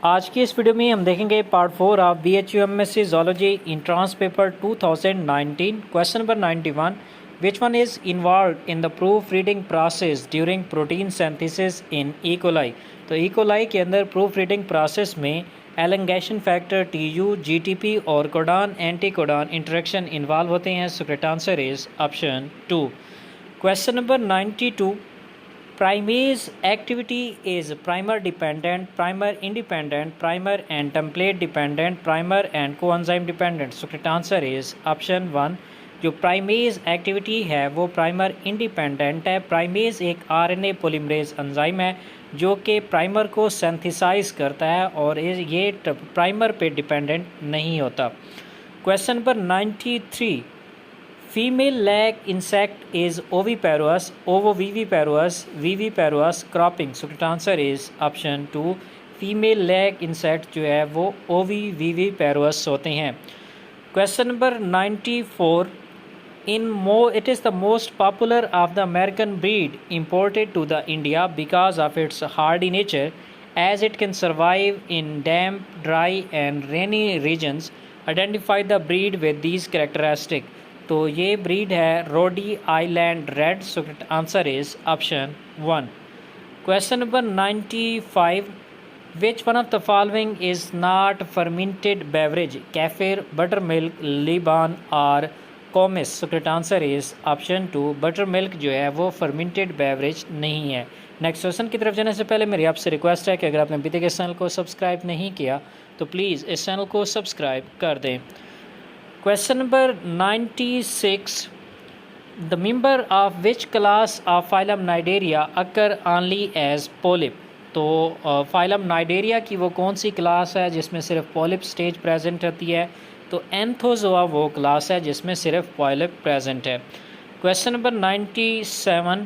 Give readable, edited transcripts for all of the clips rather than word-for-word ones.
आज की इस वीडियो में हम देखेंगे part 4 of BHU MSc Zoology Entrance Paper 2019 question number 91 which one is involve in the proof reading process during protein synthesis in E coli. तो E coli के अंदर प्रूफ रीडिंग प्रोसेस में एलंगेशन फैक्टर TU, GTP और codon anti codon interaction involve होते हैं। सो correct answer is option 2। Question number 92 Primase activity is primer dependent, primer independent, primer and template dependent, primer and coenzyme dependent. So correct answer is option 1। जो primase activity है वो primer independent है। Primase एक RNA polymerase enzyme है जो कि primer को synthesise करता है और ये प्राइमर पे डिपेंडेंट नहीं होता। Question number 93 female lac insect is oviparous, ovoviviparous, viviparous, cropping. So correct answer is option 2। Female lac insect जो है वो ओविविविपेरुअस होते हैं। Question number 94 it is the most popular of the American breed imported to the India because of its hardy nature, as it can survive in damp, dry and rainy regions. Identify the breed with these characteristics. तो ये breed है Rhode Island Red. So answer is option 1। Question number 95 which one of the following is not fermented beverage, kefir, butter milk, leban और koumiss. So answer is option 2। Butter milk जो है वो fermented beverage नहीं है। Next question की तरफ जाने से पहले मेरी आपसे रिक्वेस्ट है कि अगर आपने अभी तक इस चैनल को सब्सक्राइब नहीं किया तो प्लीज़ इस चैनल को सब्सक्राइब कर दें। Question number 96 The member of which class of phylum Cnidaria occur only as polyp। तो फाइलम नाइडेरिया की वो कौन सी क्लास है जिसमें सिर्फ पॉलिप स्टेज प्रेजेंट होती है? तो एंथोजोआ वो क्लास है जिसमें सिर्फ पॉलिप प्रेजेंट है। Question number 97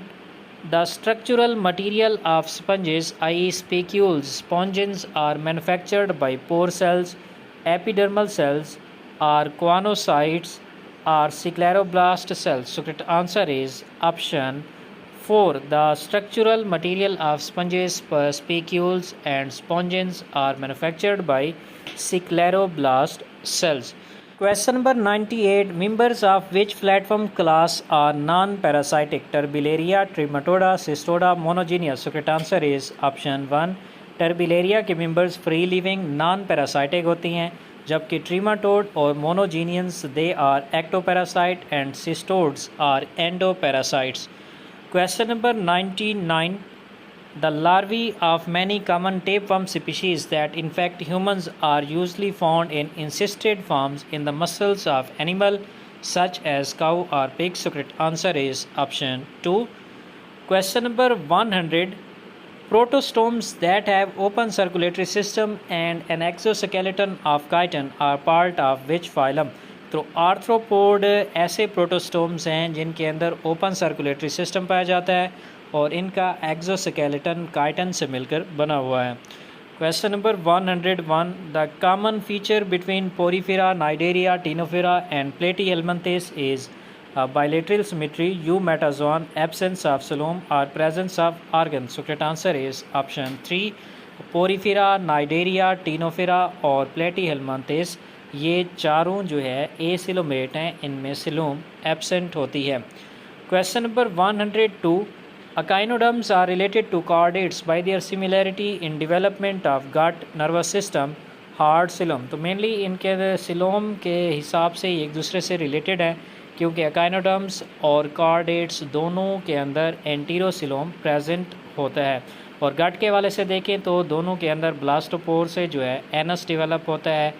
The structural material of sponges, i.e. spicules, sponges are manufactured by pore cells, epidermal cells are choanocytes or scleroblast cells. So correct answer is option 4. The structural material of sponges, spicules and sponges are manufactured by scleroblast cells. Question number 98 members of which platform class are non-parasitic? Turbellaria, Trematoda, Cystoda, Monogenous. So correct answer is option 1. Turbellaria के members free living non parasitic होती हैं, जबकि trematode और monogeneans they are ectoparasite and cestodes are endoparasites. Question number 99 the larvae of many common tapeworm species that infect humans are usually found in encysted forms in the muscles of animal such as cow और pig. So correct answer is option 2। Question number 100 Protostomes that have open circulatory system and an exoskeleton of chitin are part of which phylum? तो arthropod ऐसे protostomes हैं जिनके अंदर open circulatory system पाया जाता है और इनका एक्सोस्केलेटन काइटन से मिलकर बना हुआ है। Question number 101 the common feature between Porifera, Cnidaria, Ctenophora and Platyhelminthes is bilateral symmetry, eumetazoan, absence of coelom or presence of organ. So correct answer is option 3. Porifera, Cnidaria, Ctenophora और Platyhelminthes ये चारों जो है acoelomate हैं, इनमें coelom absent होती है। Question number 102 echinoderms are related to chordates by their similarity in development of gut, nervous system, heart, coelom. तो मेनली इनके सिलोम के हिसाब से एक दूसरे से रिलेटेड है क्योंकि अकाइनोडर्म्स और कॉर्डेट्स दोनों के अंदर एंटीरोसिलोम प्रेजेंट होता है। और गट के वाले से देखें तो दोनों के अंदर ब्लास्टोपोर से जो है एनस डेवलप होता है,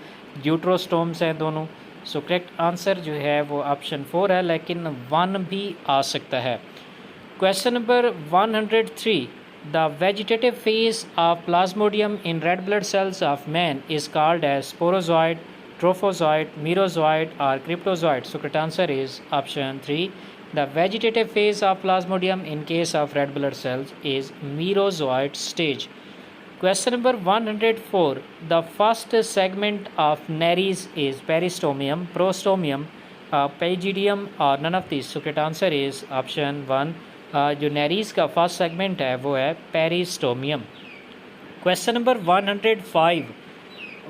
यूट्रोस्टोम्स हैं दोनों। सो करेक्ट आंसर जो है वो ऑप्शन 4 है, लेकिन 1 भी आ सकता है। Question number 103 the vegetative phase of plasmodium in red blood cells of man is called as sporozoite, trophozoite, merozoite or cryptozoite. So correct answer is option 3. The vegetative phase of plasmodium in case of red blood cells is merozoite stage. Question number 104. The first segment of Nereis is peristomium, prostomium, pygidium or none of these. So correct answer is option 1. जो Nereis का first segment है वो है peristomium. Question number 105.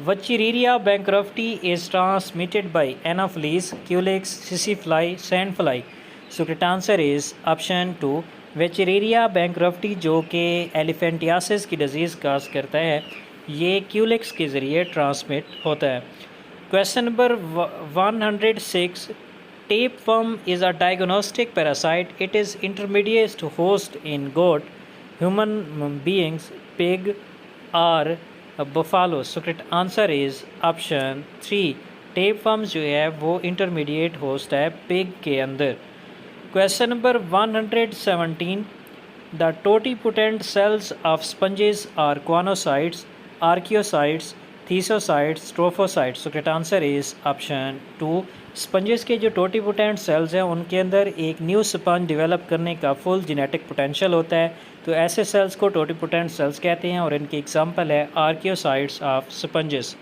Wuchereria bankruptcy is transmitted by Anopheles, Culex, Sisyphili, Sandfly. So correct answer is option 2. Wuchereria bankruptcy जो कि elephantiasis की disease काज करता है, ये क्यूलेक्स के ज़रिए ट्रांसमिट होता है. Question number 106. Tapeworm is a diagnostic parasite. It is intermediate host in goat, human beings, pig, or buffalo. So correct answer is option 3. Tapeworm जो है वो intermediate host है pig के अंदर. Question number 117. The totipotent cells of sponges are guanocytes, archaeocytes, thesocytes, strophocytes. So correct answer is option 2. Sponges के जो totipotent sales हैं उनके अंदर एक न्यू स्पंज डेवलप करने का फुल जेनेटिक पोटेंशियल होता है, तो ऐसे सेल्स को टोटिपोटेंट सेल्स कहते हैं और इनकी एग्जांपल है archaeocytes of sponges.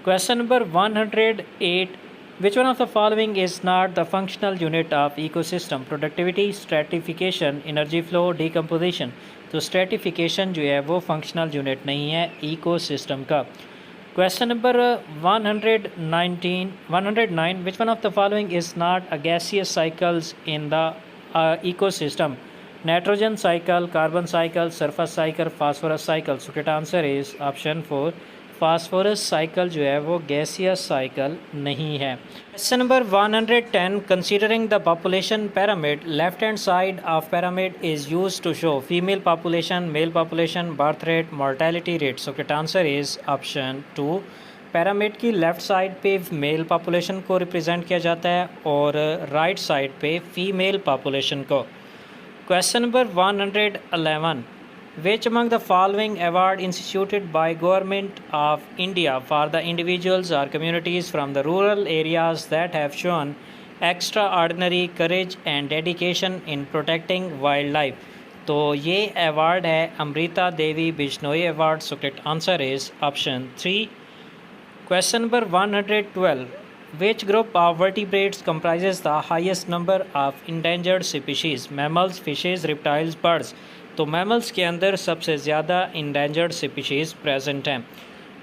Question number 108. Which one of the following is not the functional unit of ecosystem? Productivity, stratification, energy flow, decomposition. तो स्ट्रेटिफिकेशन जो है वो फंक्शनल यूनिट नहीं है इकोसिस्टम का. Question number 109. Which one of the following is not a gaseous cycles in the ecosystem? Nitrogen cycle, carbon cycle, sulfur cycle, phosphorus cycle. So correct answer is option 4. Phosphorus cycle जो है वो gaseous cycle नहीं है. Question number 110. Considering the population pyramid, left hand side of pyramid is use to show female population, male population, birth rate, mortality rate. So correct answer is option 2. pyramid की left side पे male population को represent किया जाता है और right side पे female population को. Question number 111. Which among the following award instituted by Government of India for the individuals or communities from the rural areas that have shown extraordinary courage and dedication in protecting wildlife? तो ये award है Amrita Devi Bishnoi award. So correct answer is option 3. Question number 112. Which group of vertebrates comprises the highest number of endangered species? Mammals, fishes, reptiles, birds. तो mammals के अंदर सबसे ज़्यादा endangered species present हैं.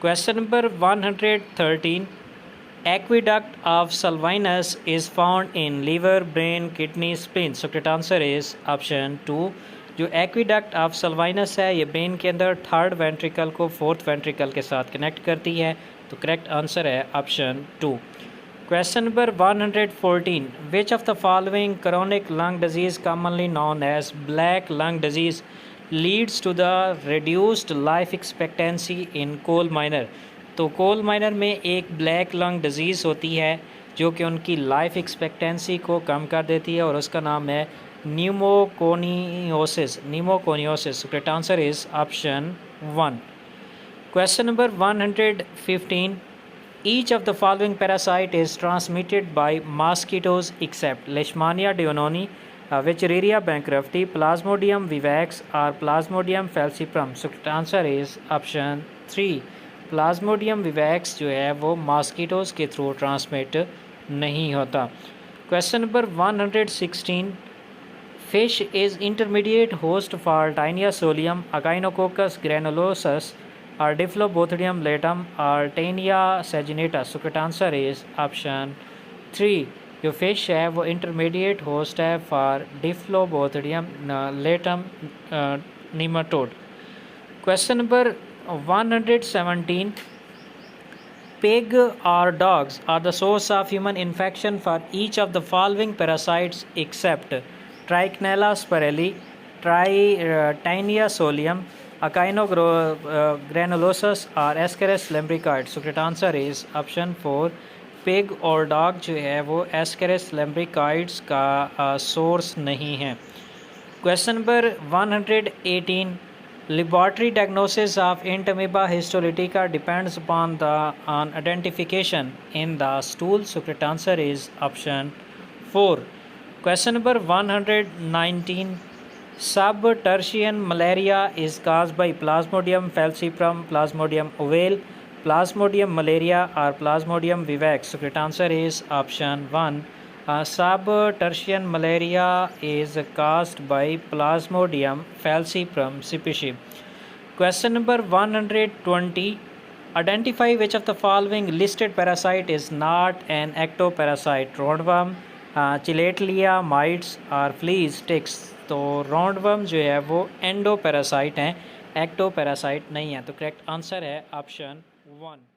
Question number 113. Aqueduct of Sylvius is found in liver, brain, kidney, spleen. So correct answer is option 2. जो aqueduct of सल्वाइनस है ये brain के अंदर थर्ड वेंट्रिकल को फोर्थ वेंट्रिकल के साथ कनेक्ट करती है, तो करेक्ट आंसर है option 2. Question number 114. Which of the following chronic lung disease commonly known as black lung disease leads to the reduced life expectancy in coal miner? तो कोल minor में एक black lung disease होती है जो कि उनकी life expectancy को कम कर देती है और उसका नाम है pneumoconiosis. Correct answer is option 1. Question number 115. Each of the following parasite is transmitted by mosquitoes except Leishmania diononi, Wuchereria bankrupti, Plasmodium vivax or Plasmodium falciparum. So the answer is option 3. Plasmodium vivax जो है वो mosquitoes के through transmit नहीं होता. Question number 116. Fish is intermediate host for Taenia solium, Echinococcus granulosus, or Diphlobothidium latum or Taenia saginata. So correct answer is option 3. जो fish है वो intermediate host है for Diphyllobothrium latum nematode. Question number 117. Pig or dogs are the source of human infection for each of the following parasites except Trichinella spirelli, Taenia solium, Echinogranulosus और Ascaris lumbricoides. So correct answer is option 4. Pig और dog जो है वो Ascaris lumbricoides का source नहीं है. Question number 118. Laboratory diagnosis of Entamoeba histolytica depends upon the identification in the stool. So correct answer is option 4. Question number 119. Subtertian malaria is caused by Plasmodium falciparum, Plasmodium ovale, Plasmodium malaria or Plasmodium vivax. So correct answer is option 1. Subtertian malaria is caused by Plasmodium falciparum species. Question number 120. Identify which of the following listed parasite is not an ectoparasite. Roundworm, चिलेटलिया, mites और fleas, ticks. तो roundworm जो है वो endoparasite हैं, ectoparasite नहीं है। तो correct answer है ऑप्शन 1।